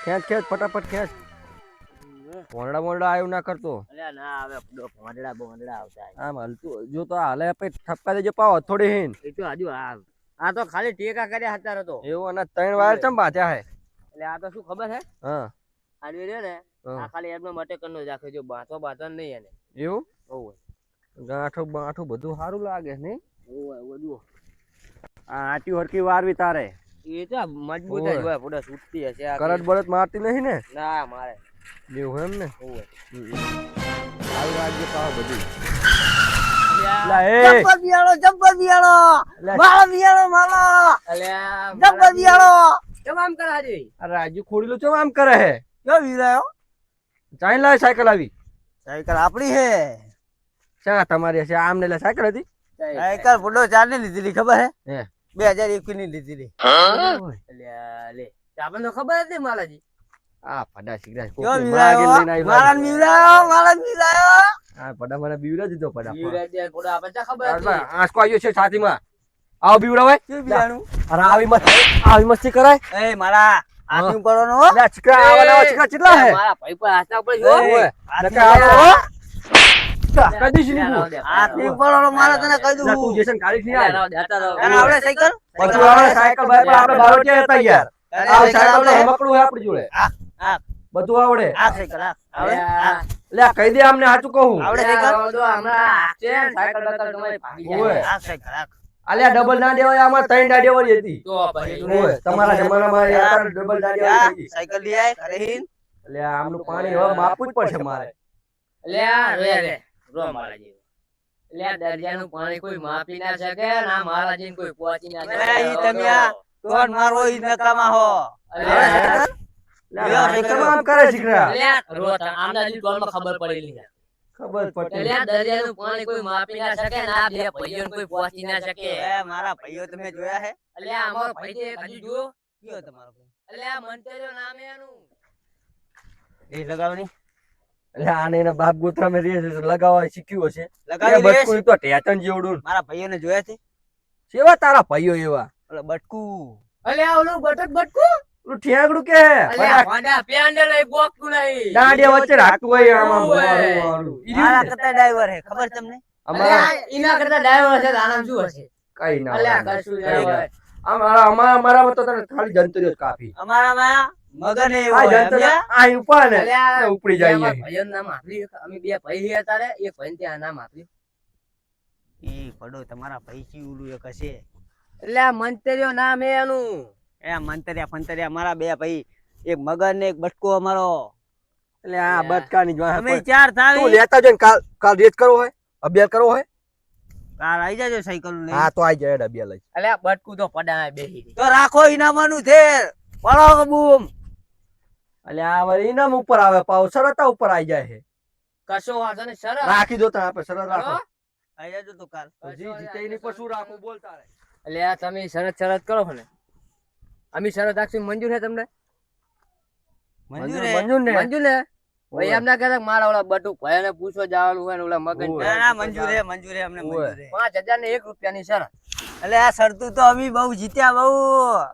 ખેંચ ખેંચ ફટાફટ ખેંચ. ભોંડડા ભોંડડા આવ્યું ના કરતો. અલ્યા ના આવે ભોંડડા બોંડડા આવતા આમ હલતું જો તો હાલે આપણે ઠપકા દેજો પાવ થોડી હિન. એ તો હજુ આ તો ખાલી ટેકા કર્યા હતા તો એવું અને 3 વાયર ચમ બાંધ્યા હે. એટલે આ તો શું ખબર હે હા આડવી રહ્યો ને હા. આ ખાલી એમનો મટેકન નો જ રાખે જો બાંધો બાંધો નહીં એને એવું ઓય ગાંઠું બાંઠું બધું સારું લાગે ને. ઓય બધું આ આટી હરકી વારવી તારે. એ તો મજબૂત જ હોય પૂરા છૂટતી હશે આ કરટ બળત મારતી નહીં ને. ના મારે એવું એમ ને. ઓય આવી રાજ્ય પાવ બધું. અલ્યા લા એ જબ્બર બિયાળો મારો બિયાળો મારો અલ્યા જબ્બર બિયાળો કેમ આમ કરા છે આ રાજ્ય ખોડીલો ચમ આમ કરે હે. ક્યાં વીરાયો ચાઈ લાય સાયકલ આવી. સાયકલ આપણી હે શા તમારી હશે આમ ને લે સાયકલ હતી. સાયકલ બુડો 4 ની લીધેલી ખબર હે હે 2021 ની લીધેલી અલ્યા લે આપણને તો ખબર હતી માલાજી આ પડા સિગરા ક્યાં કોક માગે લઈને આવી મારા વીરાયો આ પડા મને બીવરા દીધો પડા યુવરાજ દે પૂરા આપણને ખબર હતી આંસકો આવ્યો છે છાતીમાં. આવ બીવરાવાય. ક્યાં બિયાણું અરે આવી મસ્તી કરાય. એ મારા આથી પડવાનો હો લે ચીકરા આવાના ચીકરા ચીટલા હે. મારા ભાઈ પર હાથના ઉપર જો ઓય હાથી નકા આવો કદી શીની તું. આથી પડવાનો મારા તને કહી તું દઉં જેસન ગાડી થી આય. તને આવડે સાયકલ પછી આવે સાયકલ ભાઈ પણ આપણે બારોટિયા હતા યાર. આ સાયકલ તો રમકડું હે આપણી જોડે. આ બધું આવડે. આ સાયકલ આવડે લે આ કહી દે અમને સાચું કહું. આવડે સાયકલ ઓય આ સાયકલ અલ્યા ડબલ ના દેવાય આમાં 3 ના દેવાય હતી. ઓય તમારા જમાનામાં યાર ડબલ ના દેવાય હતી. સાયકલ લઈ આય ઘરે હીન એટલે આમનું પાણી હવે માપવું જ પડશે મારે. દરિયાનું પાણી કોઈ માપી ના શકે ના મહારાજી કોઈ પહોંચી ના અરે ઈ તમે આ તોડ મારો ઈ નકામા હો સાયકલમાં આમ કરે શીખરા. ખબર પડેલી છે ખબર પડતી. દરિયાનું પાણી કોઈ માપી ના શકે ના બે ભાઈઓને કોઈ પહોંચી ના શકે એ મારા ભાઈઓ તમે જોયા હે અલ્યા અમારો ભાઈ છે એક હજુ જુઓ કયો તમારો ભાઈ અલ્યા મંતેજો નામ એનું એ લગાવની એટલે આને એના બાપ ગોત્રા માં રહે છે લગાવવા શીખ્યું હશે. લગાવી એ લે બટકું તો ટેટન જેવડું. મારા ભાઈઓને જોયા છે કેવા તારા ભાઈઓ એવા. ઓલો બટકુ અલ્યા ઓલું બટક બટકું ઓલું ઠેંગડું કે અલ્યા વાંડા પેંડે લઈ ગોકતું નહીં દાંડિયા વચ્ચે રાખતું હોય આમ આમ વાળું વાળું. ઈ મારા રહ્યું ને. કતા ડ્રાઈવર હે ખબર તમને અમારા અલ્યા ઈના કરતા ડ્રાઈવર હશે તો આનામ શું હશે કઈ ના અલ્યા હોય. કશું કઈ ના. ડ્રાઈવર અમારામાં તો તને ખાલી જંતરીઓ જ કાફી. અમારામાં મગન એ આ હોય જંતર સમજ્યા? આ ઉપર ને અલ્યા ને ઉપડી જાય અમારા અહીંયા. ભાઈઓનું નામ આપ્યું અમે બે ભાઈ હતા તારે એક ભાઈને ત્યાં નામ આપ્યું ઈ પડો તમારા ભાઈ ચી ઉલું એક હશે એટલે મંતેજો નામ એનું એ મંતરિયા ફંતરિયા મારા બે ભાઈ એક મગન ને એક બટકો અમારો એટલે આ બટકાની જ વાહ અમે પણ. ચાર તું થાવી લેતા જઈને કાલ રેસ કરવો હોય અભ્યાસ કરવો હોય કાલ આવી જાજો સાયકલ લઈને હા તો આઈ જાય અભ્યાસ લઈ. અલ્યા બટકું તો પડા બેહી તો રાખો ઇનામાનું છે પડો બૂમ એટલે આ વળી ઇનામ ઉપર આવે પાવ સરતા ઉપર આવી જાય છે. કશો વાંધો નહીં સરસ રાખી દો તને આપણે સરત રાખો. આવી જાજો તો કાલ તો જી જીતે એની પર શું રાખવું બોલ તારે. એટલે આ તમે શરત કરો છો ને અમે શરત રાખશું મંજૂર છે તમને મંજૂર હે મંજૂર ને મંજૂર ને ભાઈ એમ ના કહેતા કે મારા ઓલા બટુ ભાઈ ને પૂછવા જવાનું હોય ને ઓલા મગન ઓય. ના ના મંજૂર હે અમને મંજૂર હે 5000 ને 1 રૂપિયાની શરત એટલે આ સરતું તો અમે બહુ જીત્યા બહુ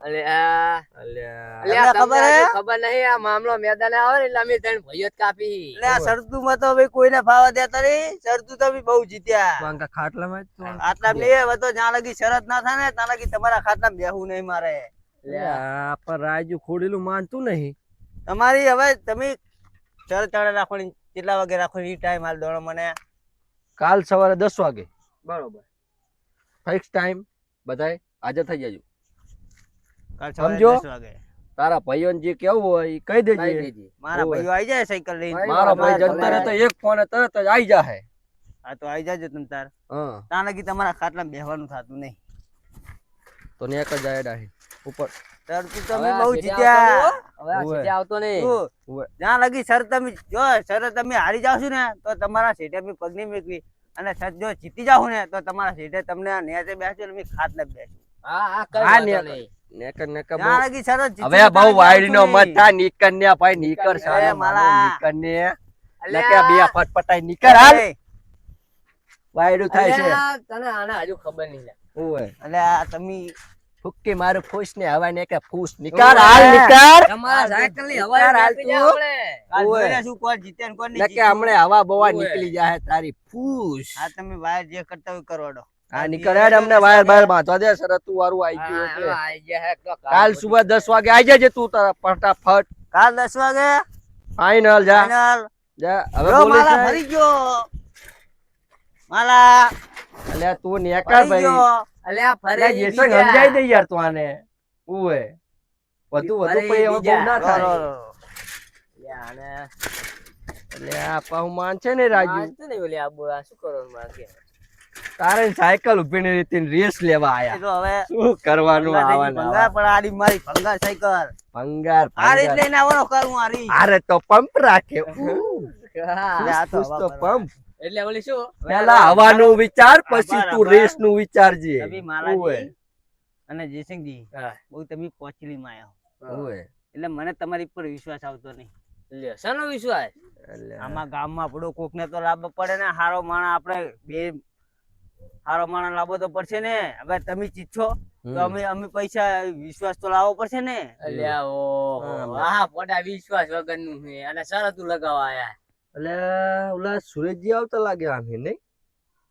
એટલે આ અલ્યા તમને ખબર હે? ખબર નહીં આ મામલો મેદાને આવે ને એટલે અમે ત્રણ ભાઈઓ જ કાપી એટલે આ સરતું માં તો હવે કોઈને ફાવા દેતા નહીં સરતું તો અમે બહુ જીત્યા વાંકા ખાટલામાં જ તો. આટલા બે હવે તો જ્યાં લગી શરત ના થાય ને ત્યાં લગી તમારા ખાતામાં બેહવું નહીં મારે અલ્યા પર રાજુ ખોડેલું માનતું નહીં. તમારી હવે તમે શરત ચાળે રાખવાની કેટલા વાગે રાખવાની ટાઈમ હાલ દોડો મને કાલ સવારે 10 વાગે બરોબર ફિક્સ ટાઈમ બધાય હાજર થઈ જાજો. કાલ સવારે સમજો? 10 વાગે તારા ભાઈઓને જે કેવું હોય એ કહી કઈ દેજે. દેજે. મારા ઓય. ભાઈઓ આવી જાય સાયકલ લઈને મારો ભાઈ જંતર તો એક ફોને તરત જ આવી જાહે. હા તો આવી જાજો તમે તાર હા ત્યાં લગી તમારા ખાટલામાં બેહવાનું થતું નહીં તો ને એક જ આયડા હે ઉપર. સરતું તમે હવે આ બહુ સીધે જીત્યા હવે આ સીધે આવતો નહીં શું? ઓય. જ્યાં લગી સર તમે જો સર તમે હારી જાવ છો ને તો તમારા સીટે બી પગ નહીં મેકવી અને સર જો જીતી જાવ ને તો તમારા સીટે તમને નેચે બેસજો ને ખાટ ને બેસજો હા હા કઈ હા, વાંધો ને- નહીં. નેકર નેકર બહુ. જ્યાં લગી સર હવે બહુ વાયડીનો મત થાય નીકર ને ભાઈ નીકર સાલે મારા. નીકર ને અલ્યા. નકે બે ફટફટાઈ નીકર હાલ વાયડું થાય છે. અલ્યા, તને આને હજુ ખબર નહીં લે. ઓય એટલે આ તમે ફુક્કી મારું ફૂસ ને હવા ને કે ફૂસ નિકાળ હાલ નિકાળ તમારા સાયકલ ની હવા હાલ નીકળી જાય તું. હમણે. કાલ ઓય. જોઈને શું કોણ જીતે ને કોણ નહીં નકે જીત્યું. હમણે હવા બવા ઓય. નીકળી જાય તારી ફૂસ આ તમે વાયર જે કરતા હોય કરો દો. આ નીકળ્યા અમને વાયર બાયર બાંધવા દે શરતું વાળું આવી ગયું હા, એટલે હા, આઈ ગયા હે તો કાલ સુબહ 10 વાગે આવી જજે તું તારા ફટાફટ કાલ 10 વાગે ફાઈનલ જા ફાઇનલ. જા હવે જો બોલે માલા છે ભરી ગયો. માલા અલ્યા તું નેકર ભરી ભાઈ ગયો. અલ્યા ફરે અલ્યા ઈ જેસંગ બીજા. સમજાઈ દે યાર તું આને ઓય વધુ અરે પછી હવે બહુ ના રો, થાય રો, રો. અલ્યા આને એટલે આ પાહુ માન છે ને રાજુ વાંચતું નહીં ઓલી આબુ, આ શું કરવાનું માંગે? તારે સાયકલ ઉભીને રીતિન રેસ લેવા એ આયા તો હવે શું કરવાનું ભંગાર થઈ ગઈ, આવવાના ભંગાર પણ આડી મારી ભંગાર સાયકલ. ભંગાર આ રીત ભંગાર. લઈને આવવાનો કરું આ રીત. અરે તો પંપ રાખે હા. એટલે આ તો ખુશ તો હવા પંપ એટલે ઓલી શું પેલા હવાનું વિચાર પછી આભાર, તું આભાર. રેસ નું વિચારજે તમે ઓય માલાજી અને જયસિંહજી હા. બહુ તમે પોચલીમાં આવ્યા ઓય એટલે મને તમારી પર વિશ્વાસ આવતો નહીં. લ્યો, શાનો વિશ્વાસ? એટલે આમાં ગામમાં આપણો કોકને તો લાભ પડે ને. હારો માણા આપણે બે હારો માણા લાવવો તો પડશે ને. હવે તમે ચીચો તો અમે પૈસા વિશ્વાસ તો લાવવો પડશે ને. અલ્યા ઓહો, આ પોડા વિશ્વાસ વગરનું છે અને શરતું લગાવવા આયા. એટલે ઓલા સુરેશજી આવતા લાગે આમ નહીં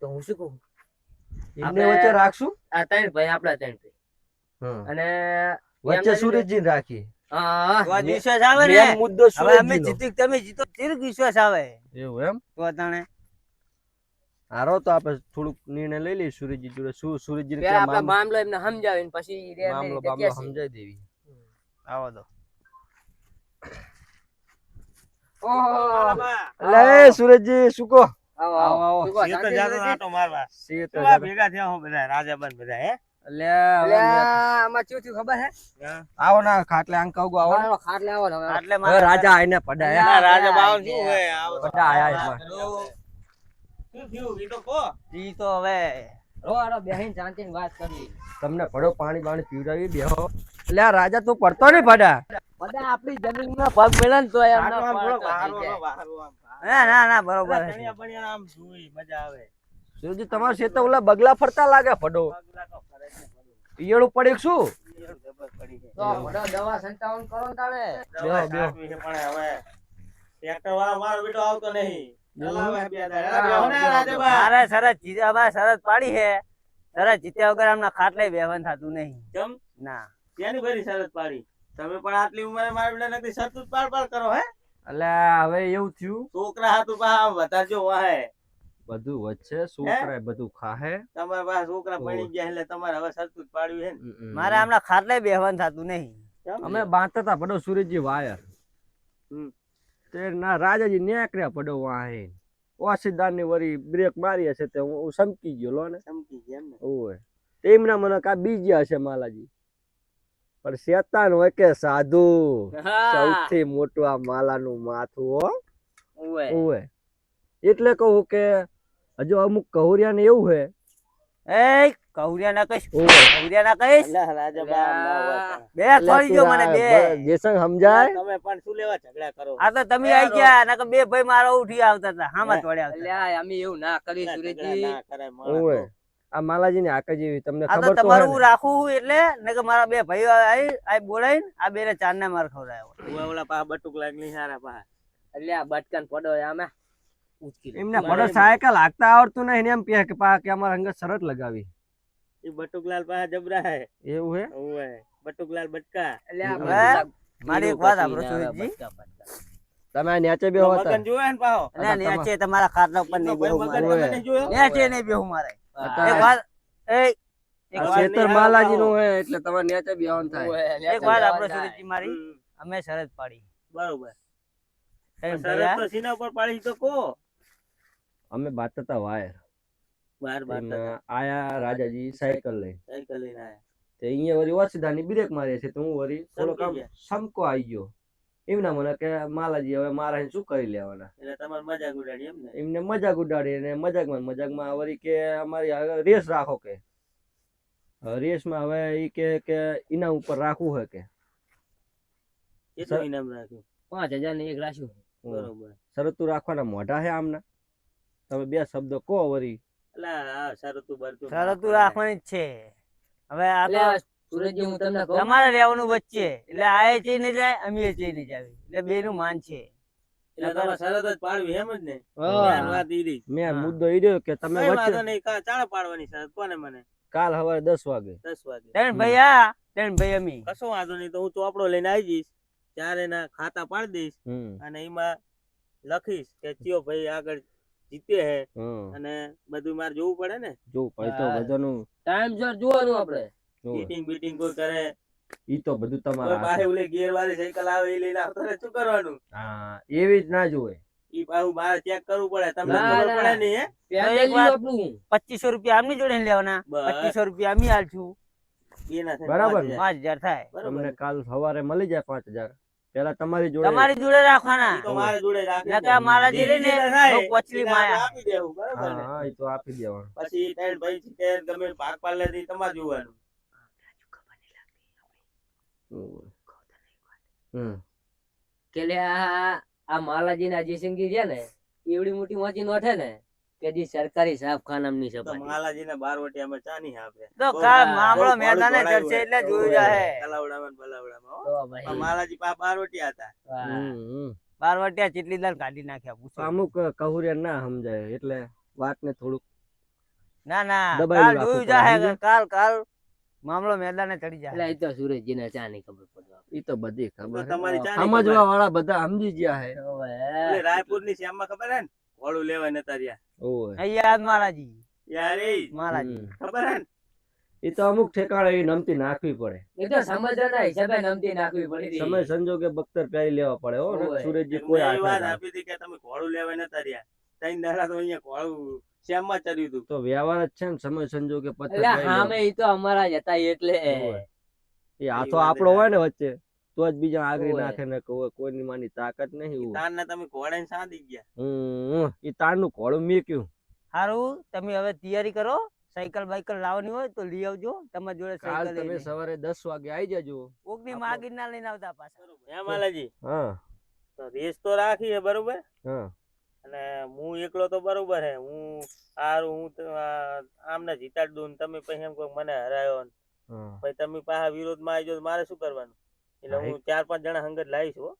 તો હું શું કહું? એમને આપણે- વચ્ચે રાખશું આ ત્રણ ભાઈ આપણા ત્રણ ભાઈ હમ. અને વચ્ચે એમને સુરેશજી રાખી હા, તો આ જ વિશ્વાસ આવે ને. મેન મુદ્દો હવે અમે સુરેશજી જીતી તમે જીતો ચીરક વિશ્વાસ આવે એવું એમ તો અતાણે હારો તો આપણે થોડુંક નિર્ણય લઈ લઈએ સુરેશજી જોડે શું સુરેશજી પેલા આપણા મામલો એમને સમજાવીને પછી રે મામલો રીતે બામલો કહેશે. સમજાઈ દેવી આવો દો. ઓહો. એટલે એ સુરેશજી શું કહો આવો, આવો, આવો. આવો. શું કહો, શાંતિ નથી? સી તો કેવા ભેગા થયા હો બધા રાજાબન બધા હે અલ્યા હવે અલ્યા, આમાં શું થયું ખબર હે? આવો ના ખાટલે આંકાવ આવો આવો, ખાટલે આવો ને હવે. એટલે હવે રાજા આઈને પડાયા રાજા બાવન શું શું હે? હે બધા આયા એમાં. શું થયું ઈ તો કહો. ઈ તો હવે રો, રો, બેહીને શાંતિની વાત કરવી. તમને પડો પાણી બાણી પીવડાવી બેહો એટલે આ રાજા તું પડતો નહીં પડા બધા આપણી જમીનમાં પગ મેલે ને તોય એમ ન પડતો થઈ જાય. ના ના બરોબર છે. સુરેશજી તમારા શેત ઓલા બગલા ફરતા લાગે પડો ઈયળું પડે કે શું તો બધો દવા સંતાવન કરો ને તાણે. બેહો બેહો મારે શરત જીત્યા શરત પાડી છે. શરત જીત્યા વગર આમના ખાટલે બેહવાનું થતું નહીં. કેમ? ના ત્યાંની બધી શરત પાડી તમે પણ આટલી ઉંમરે મારા બેટા નકરી શરત જ પાડ કરો હે એટલે હવે એવું થયું છોકરા હાથું પા વધારજો વાહે બધું વચ્ચે છોકરા બધું ખાહે તમારા પાસે છોકરા ભણી ગયા એટલે તમારે હવે શરત જ પાડવી હે ને મારે આમના ખાટલે બેહવાનું થતું નહીં. કેમ? અમે બાંધતા હતા પડો સુરેશજી વાયર હમ. તે ના રાજાજી નેકર્યા પડો વાહે ઓસીદાર ની વરી બ્રેક મારી હશે તે હું સમકી ગયો લો ને સમજી ગયા એમ ને ઓય તેમના મને કા બીજ્યા હશે માલાજી પણ શેતાન હોય કે સાધુ હા. સૌથી મોટું આ માલાનું માથું હો ઓવે. ઓય એટલે કહું કે હજુ અમુક કહુરિયા ને એવું હે એ કૌરિયા ના કહીશ ઓય કૌરિયા ના કહીશ અલ્લાહ રાજા બા ના હોય. બે છોડી દો મને બે. જેસંગ સમજાય તમે પણ શું લેવા ઝઘડા કરો આ તો તમે આઈ ગયા નકર બે ભાઈ મારા ઉઠી આવતા હતા હામાં તોડ્યા આવતા. અલ્યા, અમે એવું ના કરી ઝઘડા સુરેશજી. ના કરાય માણસ ઓય આ માલાજી ની આકા જેવી તમને આ તો ખબર તો તમારું હે હું ને? રાખું છું એટલે નકર મારા બે ભાઈઓ આઈ બોલાઈને આ બેને ચાર ને માર ખવડાવ્યો. હું ઓલા પા બટુક લાગલી હારા પા અલ્યા, બટકન પડો આમાં ઉચકી લે. એમને પડો સાયકલ હાંકતા આવડતું નહીં ને એમ કે પા કે અમારા અંગત શરત લગાવી એ બટુકલાલ પા જબરા હે એવું હે ઓય બટુકલાલ બટકા અલ્યા, હવે બધા મારી એક બીડું વાત પકડીને સાંભળો આવે, સુરેશજી. બટકા બટકા. તમે આ નેચે બેહો હતા મગન જોવે ને પાહો અને નેચે તમારા ખાટલા ઉપર નહીં બેહું મગન મારે. તમે નહીં જોયો નેચે નહીં બેહું મારે. હતા. એક વાત એક આ વાત ખેતર માલાજી નું હે એટલે તમારે નેચે બેહવાનું થાય ઓવે, એક વાત આપણે થાય. સુરેશજી મારી હમ, અમે શરત પાડી બરોબર એમ શરત ભૈયા, તો સીના ઉપર પાડી તો કો અમે બાતતા વાયર બાર બાર એમાં આયા રાજાજી સાયકલ લઈ સાયકલ લઈને આયા તે અહીંયા વળી ઓસીદાની બ્રેક મારી છે તો હું વળી થોડોક આમ ગયા. સમકો આવી ગયો એમના મને કે માલાજી હવે મારા શું કરી લેવાના એટલે તમારે મજાક ઉડાડી એમ ને એમને મજાક ઉડાડી અને મજાકમાં વળી કે અમારી આગળ રેસ રાખો કે રેસમાં હવે ઈ કે એના ઉપર રાખવું હે કે કેટલું ઇનામ રાખ્યું 5,000 ની એક રાખ્યું. બરોબર શરતું રાખવાના મોઢા હે આમના તમે બે શબ્દો કહો વળી એટલે આ શરતું બરતું શરતું રાખવાની જ છે. હવે આ તો અલ્યા, સુરજજી હું તમને કહું તમારે રહેવાનું વચ્ચે એટલે આ એ ચઈ નહીં જાય અમે એ ચઈ નહીં જાવી એટલે બે નું માન છે એટલે તમારે શરત જ પાડવી એમ જ ને હા. મેન વાત ઈ રહી. મેં હા. મુદ્દો ઈ રહ્યો કે તમે કઈ વચ્ચે વાંધો નહીં ચાણે પાડવાની શરત કોને મને કાલ સવારે 10 વાગે 10 વાગે ત્રણ ભાઈ ત્રણ ભાઈ અમી કશો વાંધો નહીં તો હું ચોપડો લઈને આવી જઈશ ત્યારે એના ખાતા પાડી દઈશ અને એમાં લખીશ કે ચિયો ભાઈ આગળ જીતે હે અને બધું મારે જોવું પડે ને જો ભાઈ તો હા. બધાનું ટાઈમ સર જોવાનું આપણે જોવે. મીટિંગ બીટિંગ કોઈ કરે ઈ તો બધું કોઈ તમારા પાસે હાથે. ઓલી ગિયર વાળી સાયકલ આવે એ લઈને આવતો રહે, શું કરવાનું હા એવી જ ના જોવે. ઈ પાછું મારે ચેક કરવું પડે તમને ના, ખબર ના. પડે નહીં હે પેન્ડલ એક વાત- આપણું 2500 રૂપિયા આમની જોડે નહીં લેવાના બસ. 2500 રૂપિયા અમી આલશું એના થઈને બરાબર. 5000 થાય બરોબર તમને કાલ સવારે મળી જાય 5000 પેલા તમારી જોડે તમારી જોડે રાખવાના ઈ તો મારે જોડે રાખી નકર મારા જે જેને ને થાય, બહુ પછલી એને માયા. આપણે આપી દેવું બરોબર ને હા એ તો આપી દેવાનું. પછી ત્રણ ભાઈ છે તે ગમે ભાગ પાડે તે તમારે જોવાનું હમ કે લે આ માલાજીના જયસિંહજી છે ને એવડી મોટી મોટી નોટ હે ને કે જે સરકારી છાપખાનાની તો સપાટી માલાજીને બારવટી અમે ચા નહીં આપે તો બહુ કાલ બહુ મામલો મોડું મેદાને દોડાવ્યું ચડશે એટલે હોય. જોયું જાહે તલાવડામાં ને બલાવડામાં હો. તો પણ ભાઈ માલાજી પાસે બારવટી હતા વાહ. હમ. બારવટિયા ચીટલી દાળ કાઢી નાખ્યા પૂછો અમુક કહુરિયા ના સમજાય એટલે વાતને થોડુંક ના ના દબાયેલું કાલ રાખવું જોયું પડે, જાહે સમજ્યા? કાલ મામલો મેદાને ચડી એટલે જાય એ તો સુરજજીને ચા ની ખબર પડવા ઈ તો બધી તો ખબર તમારી હે. ચા નહીં ખબર. સમજવા વાળા બધા સમજી ગયા હે. ઓલી રાયપુરની શ્યામમાં ખબર હે ને વાળું લેવા નતા રહ્યા ઓય. અહીંયા મારાજી યાર એ મારાજી હમ. ખબર હે ને ઈ તો અમુક ઠેકાણે ઈ નમતી નાખવી પડે. એ તો સમજવાના હિસાબે નમતી નાખવી પડી હતી. સમય સંજોગે બખ્તર પહેરી લેવા પડે હો ને ઓય. સુરેશજી મેં કોઈ એ હાથ ના વાત થાય. આપી હતી કે તમે ઘોડું લેવા નતા રહ્યા ત્રણ દાડા તો અહીંયા ઘોડું શ્યામમાં ચડ્યું હતું તો વ્યવહાર જ છે ને સમય સંજોગે પથ્થર એટલે પહેરી હામે લેવા. ઈ તો અમારા જ હતા એટલે ઓય. એ હાથો વાત આપણો એ હોય ને વચ્ચે તો જ બીજા આગળ ઓય. નાખે ને કોઈની માની તાકાત નહીં. તારના તમે ઘોડાને સાંધી ગયા ઈ તારનું ઘોડું મેક્યું. હારું તમે હવે તૈયારી કરો સાયકલ બાઈકલ લાવવાની હોય તો લઈ આવજો તમારી જોડે કાલ સાયકલ તમે લઈને. સવારે 10 વાગે આવી જજો. કોકની માગી ના લઈને આવતા પાછા હે માલાજી હા તો રેસ તો રાખી હે બરોબર હા અને હું એકલો તો બરોબર હે હું હારું હું તો આમને જીતાડી દઉં ને તમે પછી એમ કહો મને હરાયો ને હા. પછી તમે પાછા વિરોધમાં આવી જાઓ તો મારે શું કરવાનું એટલે હા, હું 4-5 જણા હંગત લાવીશ હો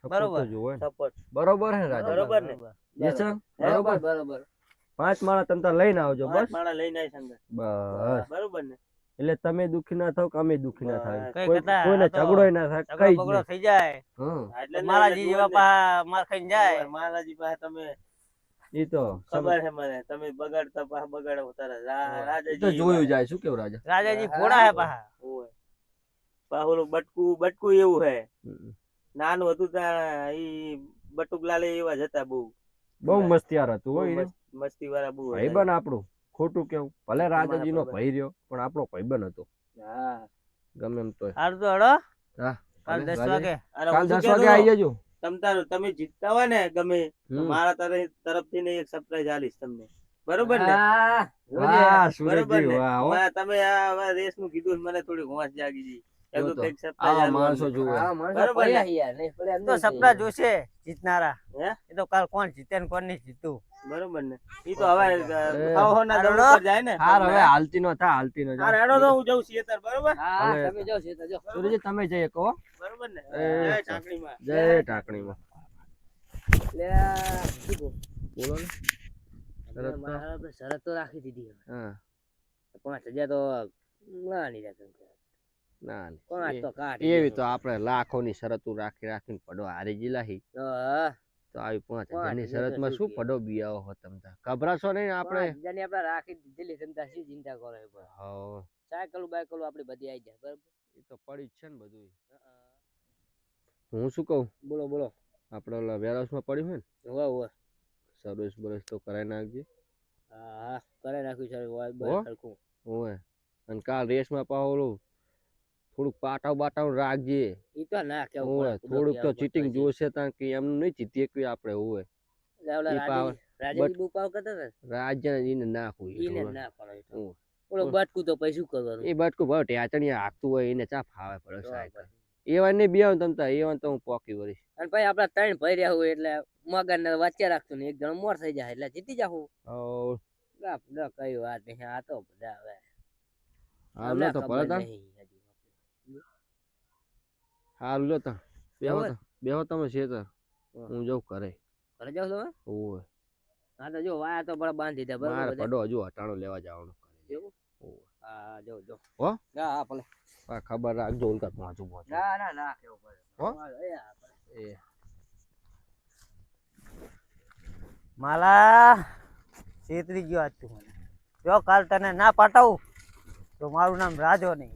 સપોર્ટ તો બરોબર. જોવે ને. સપોર્ટ બરોબર હે રાજા. બરોબર ને? યસન? બરોબર બરોબર. બરોબર 5 માણસ તમે તાર લઈને આવજો પાંચ બસ. માણસ લઈને આવીશ હંગત બસ બરોબર ને એટલે તમે દુખી ના થાવ કે અમે દુખી ના થાય. કઈ કોઈ કથા, કોઈને આ તો ઝઘડોય ના થાય ઝઘડો કઈ જ બગડો નહીં. થઈ જાય હા હા, એટલે મારાજી એટલે જેવા જુઓ ને. પા માર ખાઈને જાય માલાજી પાસે તમે ઈ તો ખબર હે મને તમે બગાડતા પાછા બગાડો તારા ઈ તો રાજાજી જોયું જાય શું કેવું રાજા. રાજાજી હા, ઘોડા હે પાહા ઓય પાહુલું બટકું એવું હે હમ. નાનું હતું ત્યાં ઈ બટુકલાલ એવા જ હતા બહુ બહુ મસ્તિયાર હતું હો ઈ. મસ્તી વાળા બહુ હતા. ભાઈબંધ આપણું ખોટું કેવું ભલે તમારા રાજાજીનો ભાઈબંધ. ભાઈ રહ્યો પણ આપણો ભાઈબંધ હતો હા ગમે એમ તોય. હારું તો હડો હા કાલ ભલે, 10 રાજાજી. વાગે અને કાલ હું 10 શું વાગે કહેતો? આવી જજો. તમે જીતતા હોય ને ગમે તો હમ. મારા તરફથી ને એક સરપ્રાઈઝ આલીશ તમને બરોબર ને હા, જોજે. વાહ બરોબર સુરેશજી ને વાહ હો. તમે આ રેસ નું કીધું એટલે મને થોડી હોશ જાગી ગઈ એમ જો તો તો. કંઈક surprise આવા આલવાનું માણસો છે. જુએ. હા, માણસો બરોબર ને? પડ્યા યાર, નહીં પડ્યા એમ તો નહીં. સપના જોશે જીતનારા હે? એ તો કાલ કોણ જીતે ને કોણ નહીં જીતું બરોબર ને ઈ તો હવે એ. ખાવ ના દમ હાલો. ઉપર જાય ને હાર હવે હાલતી નો થા હાલતી નો હાર હેડો તો હું જઉં સિયેતર બરોબર હા, હવે- તમે જાઓ સીધા જાઓ. સુરેશજી તમે જઈએ કહો. બરોબર ને એ. જય ટાંકણીમાં જય ટાંકણીમાં. લે આ શું કહું? બોલો ને. આપણે શરત તો? મારા આપણે શરત તો રાખી દીધી હવે. હા 5000 તો ના નહીં રાખે. ના ના. 5 તો કાઢ એવી તો આપણે લાખોની શરતો રાખીને પડો હારી જીલાહી તો હા, તો આવી 5000 ની 5000 શરતમાં તો શું શું પડો બિયાઓ હો તમ તાર. ગભરાશો નહીં આપણે. 5000 ની આપણે રાખી દીધેલી ચિંતા શી ચિંતા કરો એ પણ. હા સાયકલ બાયકલ આપણી બધી આવી જાય બરાબર. એ તો પડી જ છે ને બધું. હું શું કહું બોલો બોલો. આપણે ઓલા વેરહાઉસમાં પડ્યું હોય ને હોવે હોવે. સર્વિસ બરસ તો કરાવી નાખજે. હા હા, કરે નાખ્યું છે હો? સરખું. ઓય અને કાલ રેસમાં પાછું ઓલું થોડુંક પાટાવ બાટાવ રાખજે. ઈ તો ના કેવું ઓય પડે, થોડુંક તો કેવું ચીટિંગ પડે. જોશે તાં કે એમનું નહીં જીતીએ કે આપણે ઓય એટલે ઓલા ઈ પાવ- રાજાજી બહુ પાવ કરતા હતા ને, રાજ્ય એને નાખવું ઈને જ ના પડે. ઓય. ઓલો બટકું તો પછી શું કરવાનું? એ બટકું ભાવ ટેચણી હાંકતું હોય એને ચા ફાવે પડે તો સાયકલ. પછી. એવા ને બે આવું તમતા એવા તો હું પોકી વળીશ. અને પછી આપડા 3 ભાઈ રહ્યા હોય એટલે મગન ને વચ્ચે રાખતું ને એક જણ મોર થઈ જાય એટલે જીતી જાહું. કઈ વાત નહીં, આ તો બધા હવે હાલ અમને તો ખબર પડતા નહીં હજુ. હારું લો તા બેહો બરાબર. તા બેહો તમે શેતર હા. હું જઉં ઘરે ઘરે જાવ તમે ઓય હા તો જો વાયા તો બરાબર બાંધી દીધા બરાબર મારે બધા? પડો હજુ હટાણો લેવા જવાનું એવું? ઓય. હા જો જો હો હા હા ભલે આ ખબર રાખજો ઉલકા પહોંચું ના ના ના કેવું પડે હો? એ હા, ભલે. એ માલા છેતરી ગયો આજ તું મને જો કાલ તને ના પટાવું તો મારું નામ રાજો નહીં.